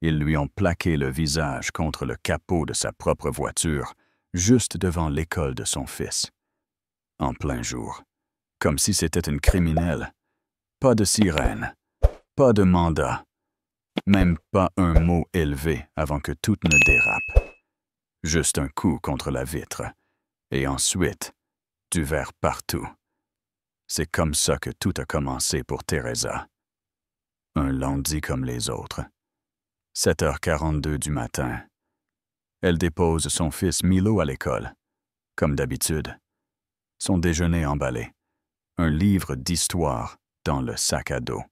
Ils lui ont plaqué le visage contre le capot de sa propre voiture, juste devant l'école de son fils. En plein jour, comme si c'était une criminelle. Pas de sirène, pas de mandat, même pas un mot élevé avant que tout ne dérape. Juste un coup contre la vitre, et ensuite, du verre partout. C'est comme ça que tout a commencé pour Teresa. Un lundi comme les autres. 7h42 du matin. Elle dépose son fils Milo à l'école, comme d'habitude. Son déjeuner emballé. Un livre d'histoire dans le sac à dos.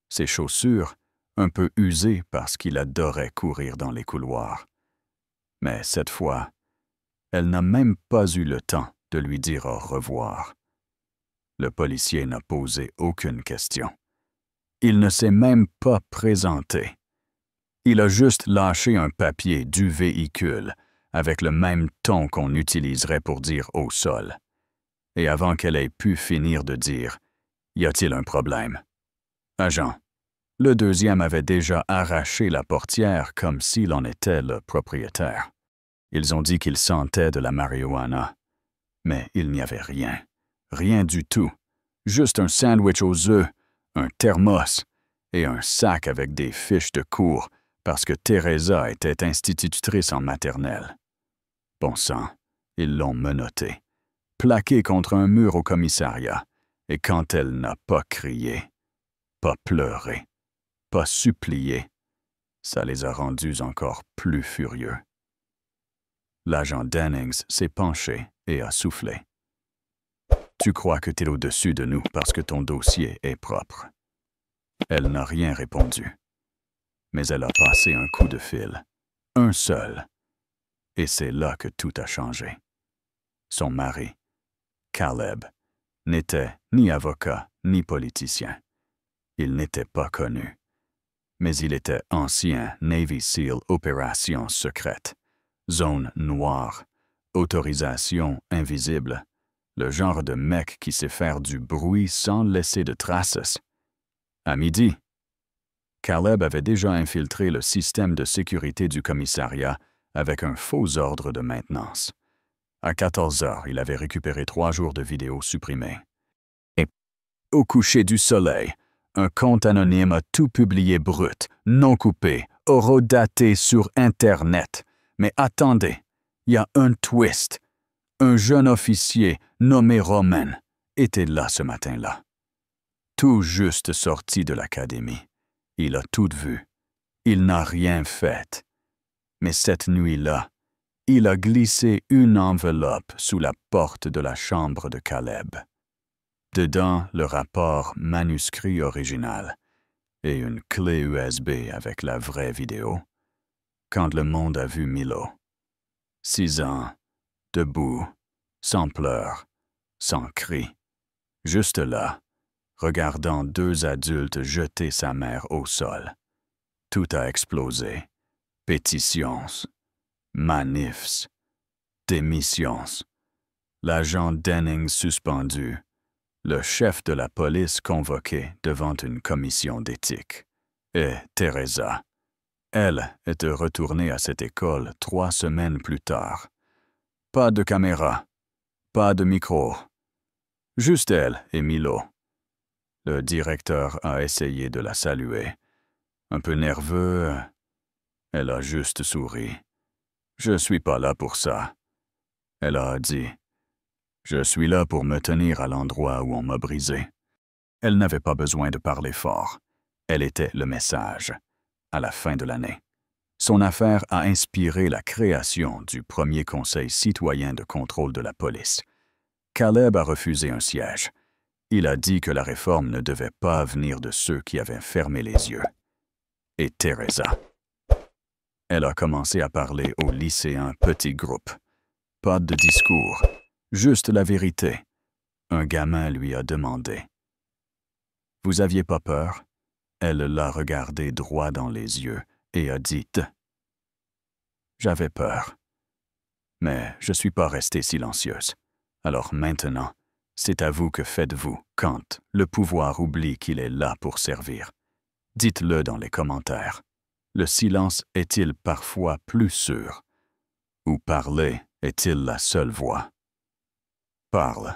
Ses chaussures, un peu usées parce qu'il adorait courir dans les couloirs. Mais cette fois, elle n'a même pas eu le temps de lui dire au revoir. Le policier n'a posé aucune question. Il ne s'est même pas présenté. Il a juste lâché un papier du véhicule avec le même ton qu'on utiliserait pour dire au sol. Et avant qu'elle ait pu finir de dire « Y a-t-il un problème? » Agent, le deuxième avait déjà arraché la portière comme s'il en était le propriétaire. Ils ont dit qu'ils sentaient de la marijuana. Mais il n'y avait rien. Rien du tout. Juste un sandwich aux œufs, un thermos et un sac avec des fiches de cours parce que Teresa était institutrice en maternelle. Bon sang, ils l'ont menottée, plaquée contre un mur au commissariat, et quand elle n'a pas crié, pas pleuré, pas supplié, ça les a rendus encore plus furieux. L'agent Dennings s'est penché et a soufflé. « Tu crois que t'es au-dessus de nous parce que ton dossier est propre. » Elle n'a rien répondu. Mais elle a passé un coup de fil. Un seul. Et c'est là que tout a changé. Son mari, Caleb, n'était ni avocat ni politicien. Il n'était pas connu. Mais il était ancien Navy SEAL Opération secrète, zone noire, autorisation invisible, le genre de mec qui sait faire du bruit sans laisser de traces. À midi, Caleb avait déjà infiltré le système de sécurité du commissariat avec un faux ordre de maintenance. À 14 heures, il avait récupéré 3 jours de vidéos supprimées. Et au coucher du soleil, un compte anonyme a tout publié brut, non coupé, horodaté sur Internet. Mais attendez, il y a un twist. Un jeune officier nommé Roman était là ce matin-là. Tout juste sorti de l'académie. Il a tout vu. Il n'a rien fait. Mais cette nuit-là, il a glissé une enveloppe sous la porte de la chambre de Caleb. Dedans, le rapport manuscrit original et une clé USB avec la vraie vidéo. Quand le monde a vu Milo. 6 ans, debout, sans pleurs, sans cris, juste là, regardant 2 adultes jeter sa mère au sol. Tout a explosé. Pétitions, manifs, démissions, l'agent Dennings suspendu, le chef de la police convoqué devant une commission d'éthique, et Teresa. Elle était retournée à cette école 3 semaines plus tard. Pas de caméra, pas de micro. Juste elle et Milo. Le directeur a essayé de la saluer. Un peu nerveux, elle a juste souri. « Je suis pas là pour ça. » Elle a dit. « Je suis là pour me tenir à l'endroit où on m'a brisé. » Elle n'avait pas besoin de parler fort. Elle était le message. À la fin de l'année. Son affaire a inspiré la création du premier Conseil citoyen de contrôle de la police. Caleb a refusé un siège. Il a dit que la réforme ne devait pas venir de ceux qui avaient fermé les yeux. Et Teresa. Elle a commencé à parler aux lycéens petits groupes. Pas de discours, juste la vérité. Un gamin lui a demandé. « Vous aviez pas peur? » Elle l'a regardé droit dans les yeux et a dit « J'avais peur. Mais je suis pas restée silencieuse. Alors maintenant, c'est à vous que faites-vous quand le pouvoir oublie qu'il est là pour servir. Dites-le dans les commentaires. le silence est-il parfois plus sûr? Ou parler est-il la seule voie? Parle.